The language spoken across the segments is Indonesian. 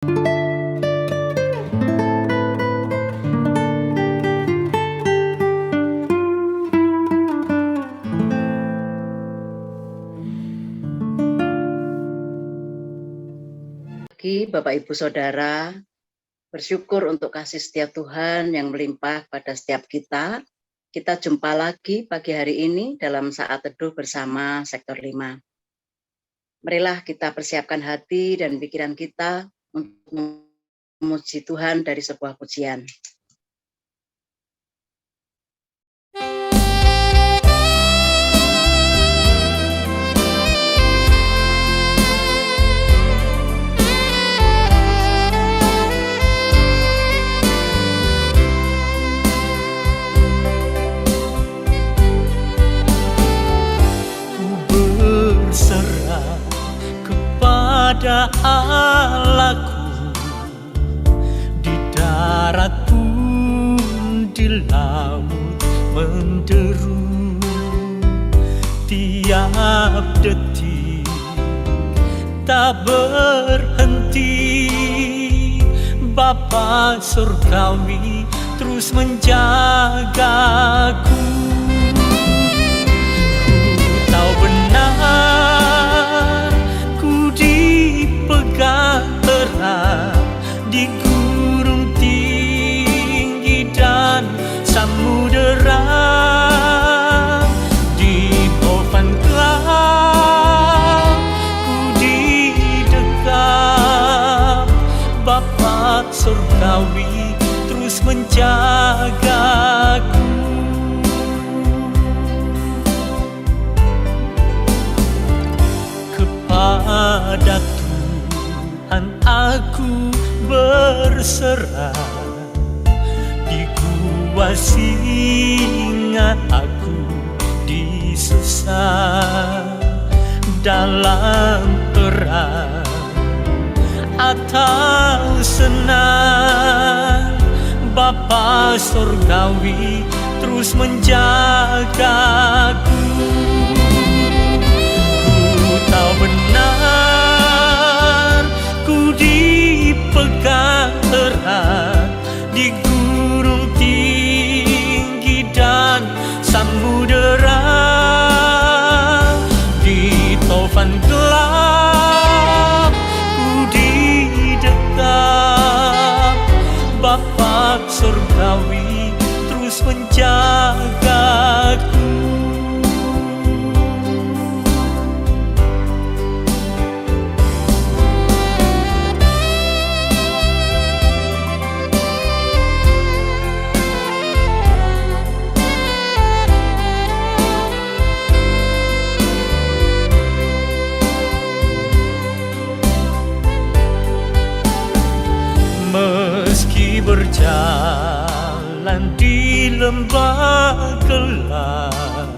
Bapak Ibu Saudara, bersyukur untuk kasih setia Tuhan yang melimpah pada setiap kita. Kita jumpa lagi pagi hari ini dalam saat teduh bersama Sektor 5. Marilah kita persiapkan hati dan pikiran kita untuk memuji Tuhan dari sebuah pujian. Kepada Allahku di darat pun di laut menderu, tiap detik tak berhenti. Bapa surgawi terus menjagaku. Ku tahu benar dipegang erat di gunung tinggi dan samudera, di topan gelap ku didekap. Bapa surgawi terus menjagaku. Kepada Tuhan aku berserah, di gua singa aku disusah, dalam perang atau senang. Bapa surgawi terus menjagaku. Ku tahu benar ku dipegang erat di gunung tinggi dan samudera, di topan gelap ku didekap. Bapa surgawi terus menjagaku. Meski berjalan di lembah gelap,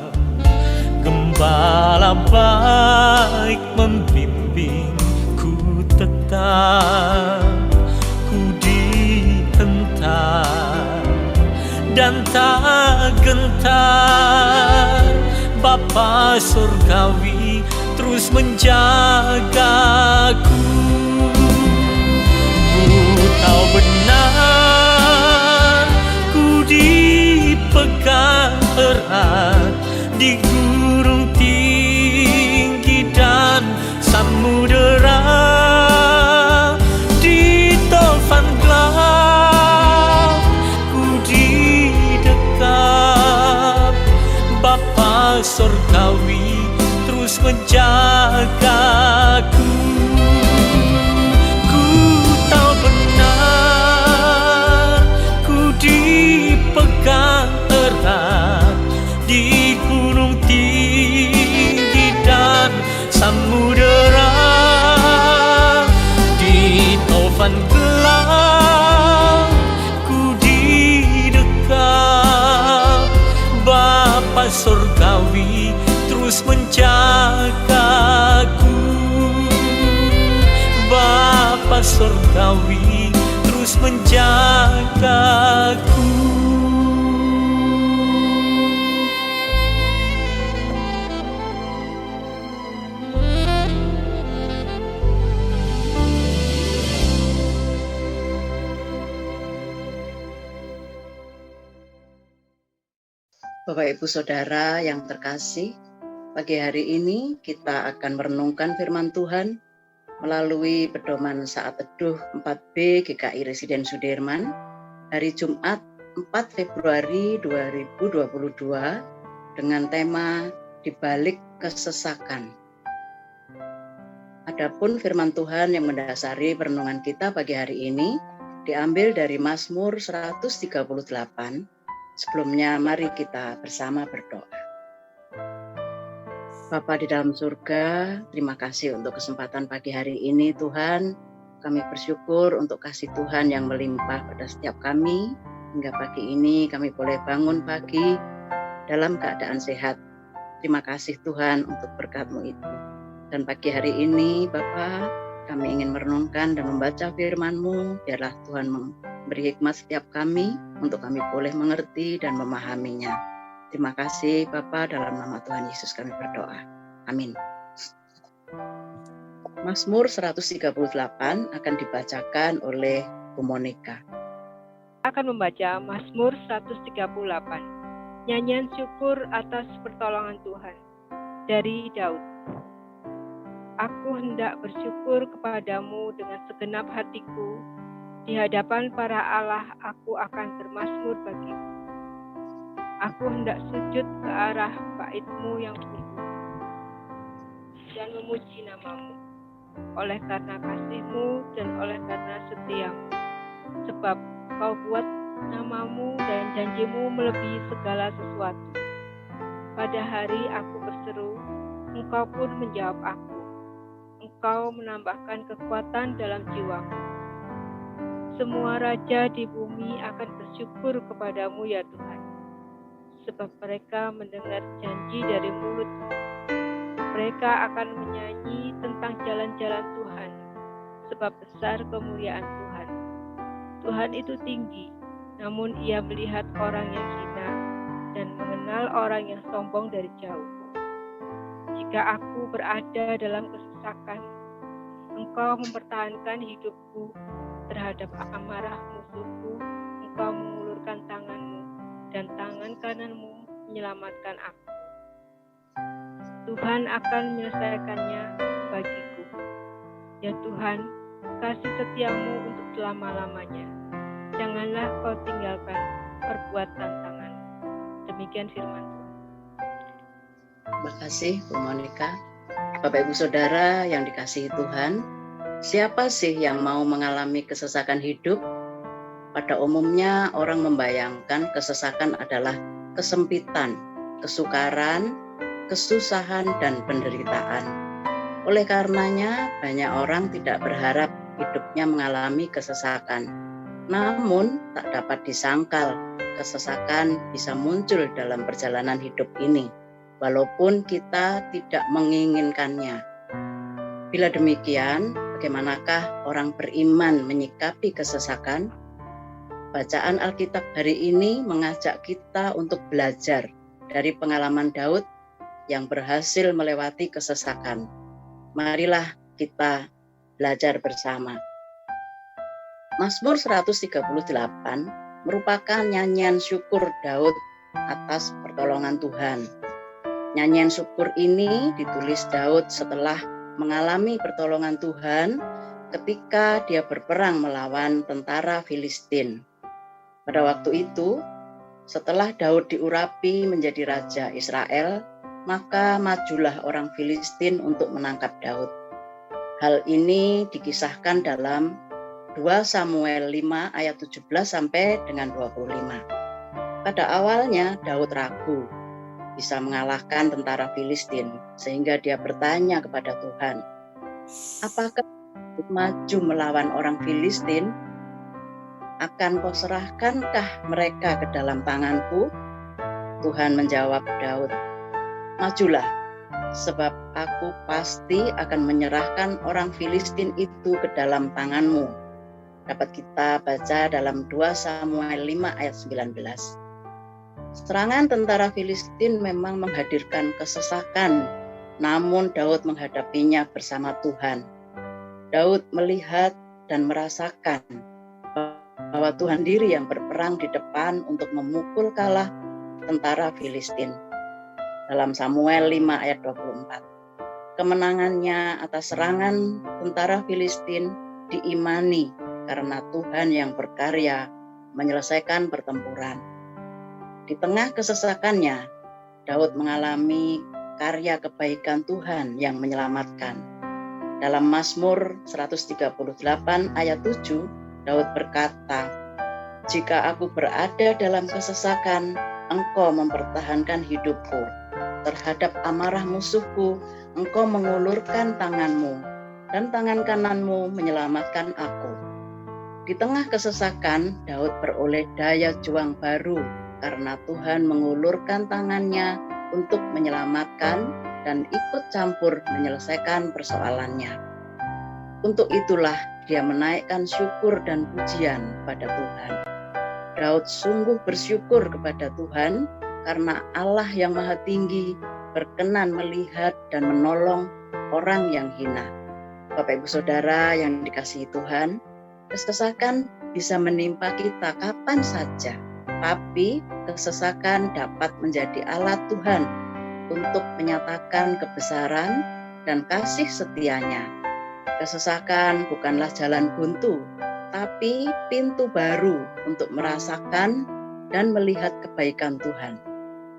Gembala baik membimbingku tetap. Ku dihentak dan tak gentar. Bapa surgawi terus menjagaku. Tahu benar ku dipegang erat di gunung tinggi dan samudera, di topan gelap ku didekap. Bapa surgawi terus menjagaku. Dipegang erat di gunung tinggi dan samudera, di topan gelap ku didekap. Bapa surgawi terus menjagaku. Bapa surgawi terus menjagaku. Bapak Ibu Saudara yang terkasih, pagi hari ini kita akan merenungkan firman Tuhan melalui pedoman saat teduh 4B GKI Residen Sudirman hari Jumat 4 Februari 2022 dengan tema Di Balik Kesesakan. Adapun firman Tuhan yang mendasari perenungan kita pagi hari ini diambil dari Mazmur 138. Sebelumnya mari kita bersama berdoa. Bapa di dalam surga, terima kasih untuk kesempatan pagi hari ini Tuhan. Kami bersyukur untuk kasih Tuhan yang melimpah pada setiap kami. Hingga pagi ini kami boleh bangun pagi dalam keadaan sehat. Terima kasih Tuhan untuk berkat-Mu itu. Dan pagi hari ini Bapa, kami ingin merenungkan dan membaca firman-Mu. Biarlah Tuhan memberi hikmat setiap kami untuk kami boleh mengerti dan memahaminya. Terima kasih Bapa, dalam nama Tuhan Yesus kami berdoa. Amin. Mazmur 138 akan dibacakan oleh Bu Monica. Akan membaca Mazmur 138. Nyanyian syukur atas pertolongan Tuhan. Dari Daud. Aku hendak bersyukur kepadamu dengan segenap hatiku. Di hadapan para Allah aku akan bermazmur bagimu. Aku hendak sujud ke arah bait-Mu yang kudus dan memuji nama-Mu, oleh karena kasih-Mu dan oleh karena setia-Mu. Sebab Kau buat nama-Mu dan janji-Mu melebihi segala sesuatu. Pada hari aku berseru, Engkau pun menjawab aku. Engkau menambahkan kekuatan dalam jiwaku. Semua raja di bumi akan bersyukur kepadamu ya Tuhan. Sebab mereka mendengar janji dari mulut-Mu. Mereka akan menyanyi tentang jalan-jalan Tuhan. Sebab besar kemuliaan Tuhan. Tuhan itu tinggi, namun Ia melihat orang yang hina dan mengenal orang yang sombong dari jauh. Jika aku berada dalam kesesakan, Engkau mempertahankan hidupku. Terhadap amarah musuhku, Engkau mengulurkan tangan-Mu, dan tangan kanan-Mu menyelamatkan aku. Tuhan akan menyelesaikannya bagiku. Ya Tuhan, kasih setia-Mu untuk selama-lamanya. Janganlah Kau tinggalkan perbuatan tangan. Demikian firman Tuhan. Terima kasih Bu Monica. Bapak Ibu Saudara yang dikasihi Tuhan, siapa sih yang mau mengalami kesesakan hidup? Pada umumnya orang membayangkan kesesakan adalah kesempitan, kesukaran, kesusahan, dan penderitaan. Oleh karenanya, banyak orang tidak berharap hidupnya mengalami kesesakan. Namun, tak dapat disangkal, kesesakan bisa muncul dalam perjalanan hidup ini, walaupun kita tidak menginginkannya. Bila demikian, bagaimanakah orang beriman menyikapi kesesakan? Bacaan Alkitab hari ini mengajak kita untuk belajar dari pengalaman Daud yang berhasil melewati kesesakan. Marilah kita belajar bersama. Mazmur 138 merupakan nyanyian syukur Daud atas pertolongan Tuhan. Nyanyian syukur ini ditulis Daud setelah mengalami pertolongan Tuhan ketika dia berperang melawan tentara Filistin. Pada waktu itu, setelah Daud diurapi menjadi raja Israel, maka majulah orang Filistin untuk menangkap Daud. Hal ini dikisahkan dalam 2 Samuel 5 ayat 17 sampai dengan 25. Pada awalnya Daud ragu bisa mengalahkan tentara Filistin, sehingga dia bertanya kepada Tuhan, apakah maju melawan orang Filistin? Akan Kau serahkankah mereka ke dalam tanganku? Tuhan menjawab Daud, majulah, sebab aku pasti akan menyerahkan orang Filistin itu ke dalam tanganmu. Dapat kita baca dalam 2 Samuel 5 ayat 19. Serangan tentara Filistin memang menghadirkan kesesakan, namun Daud menghadapinya bersama Tuhan. Daud melihat dan merasakan bahwa Tuhan sendiri yang berperang di depan untuk memukul kalah tentara Filistin. Dalam Samuel 5 ayat 24. Kemenangannya atas serangan tentara Filistin diimani karena Tuhan yang berkarya menyelesaikan pertempuran. Di tengah kesesakannya, Daud mengalami karya kebaikan Tuhan yang menyelamatkan. Dalam Mazmur 138 ayat 7, Daud berkata, "Jika aku berada dalam kesesakan, Engkau mempertahankan hidupku. Terhadap amarah musuhku, Engkau mengulurkan tanganmu, dan tangan kananmu menyelamatkan aku." Di tengah kesesakan, Daud beroleh daya juang baru karena Tuhan mengulurkan tangannya untuk menyelamatkan dan ikut campur menyelesaikan persoalannya. Untuk itulah dia menaikkan syukur dan pujian pada Tuhan. Daud sungguh bersyukur kepada Tuhan karena Allah yang Maha Tinggi berkenan melihat dan menolong orang yang hina. Bapak Ibu Saudara yang dikasihi Tuhan, kesesakan bisa menimpa kita kapan saja, tapi kesesakan dapat menjadi alat Tuhan untuk menyatakan kebesaran dan kasih setianya. Kesesakan bukanlah jalan buntu, tapi pintu baru untuk merasakan dan melihat kebaikan Tuhan.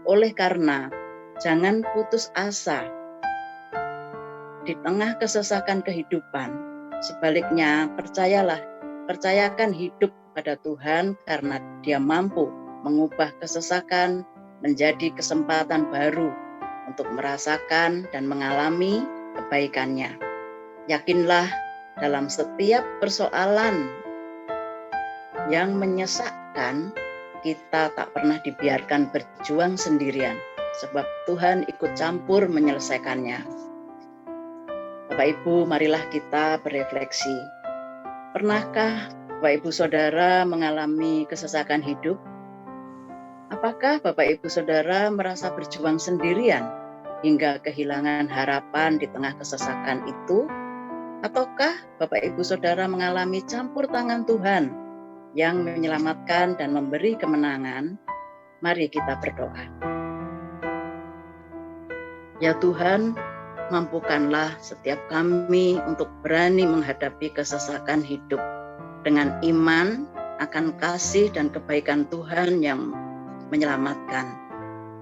Oleh karena, jangan putus asa di tengah kesesakan kehidupan. Sebaliknya, percayakan hidup pada Tuhan karena Dia mampu mengubah kesesakan menjadi kesempatan baru untuk merasakan dan mengalami kebaikan-Nya. Yakinlah, dalam setiap persoalan yang menyesakkan, kita tak pernah dibiarkan berjuang sendirian, sebab Tuhan ikut campur menyelesaikannya. Bapak Ibu, marilah kita berefleksi. Pernahkah Bapak Ibu Saudara mengalami kesesakan hidup? Apakah Bapak Ibu Saudara merasa berjuang sendirian hingga kehilangan harapan di tengah kesesakan itu? Ataukah Bapak Ibu Saudara mengalami campur tangan Tuhan yang menyelamatkan dan memberi kemenangan? Mari kita berdoa. Ya Tuhan, mampukanlah setiap kami untuk berani menghadapi kesesakan hidup dengan iman akan kasih dan kebaikan Tuhan yang menyelamatkan.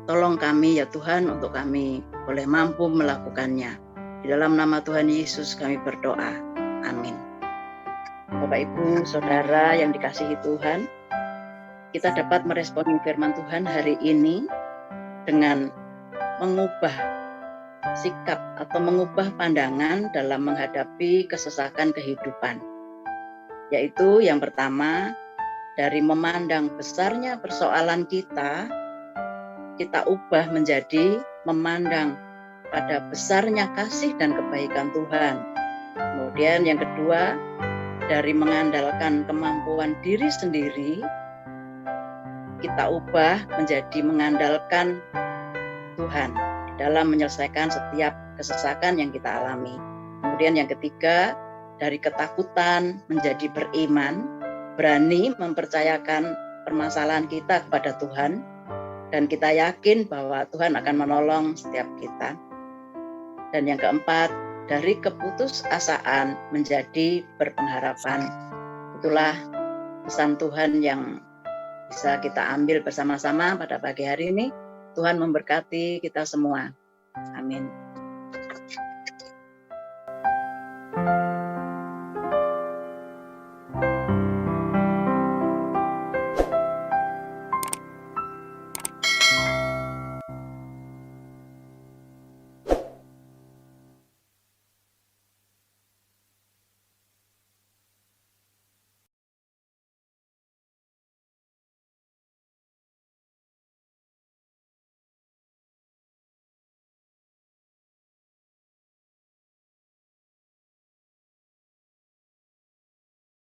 Tolong kami ya Tuhan untuk kami boleh mampu melakukannya. Di dalam nama Tuhan Yesus kami berdoa. Amin. Bapak Ibu Saudara yang dikasihi Tuhan, kita dapat meresponi firman Tuhan hari ini dengan mengubah sikap atau mengubah pandangan dalam menghadapi kesesakan kehidupan. Yaitu yang pertama, dari memandang besarnya persoalan kita ubah menjadi memandang pada besarnya kasih dan kebaikan Tuhan. Kemudian yang kedua, dari mengandalkan kemampuan diri sendiri, kita ubah menjadi mengandalkan Tuhan dalam menyelesaikan setiap kesesakan yang kita alami. Kemudian yang ketiga, dari ketakutan menjadi beriman, berani mempercayakan permasalahan kita kepada Tuhan, dan kita yakin bahwa Tuhan akan menolong setiap kita. Dan yang keempat, dari keputusasaan menjadi berpengharapan. Itulah pesan Tuhan yang bisa kita ambil bersama-sama pada pagi hari ini. Tuhan memberkati kita semua. Amin.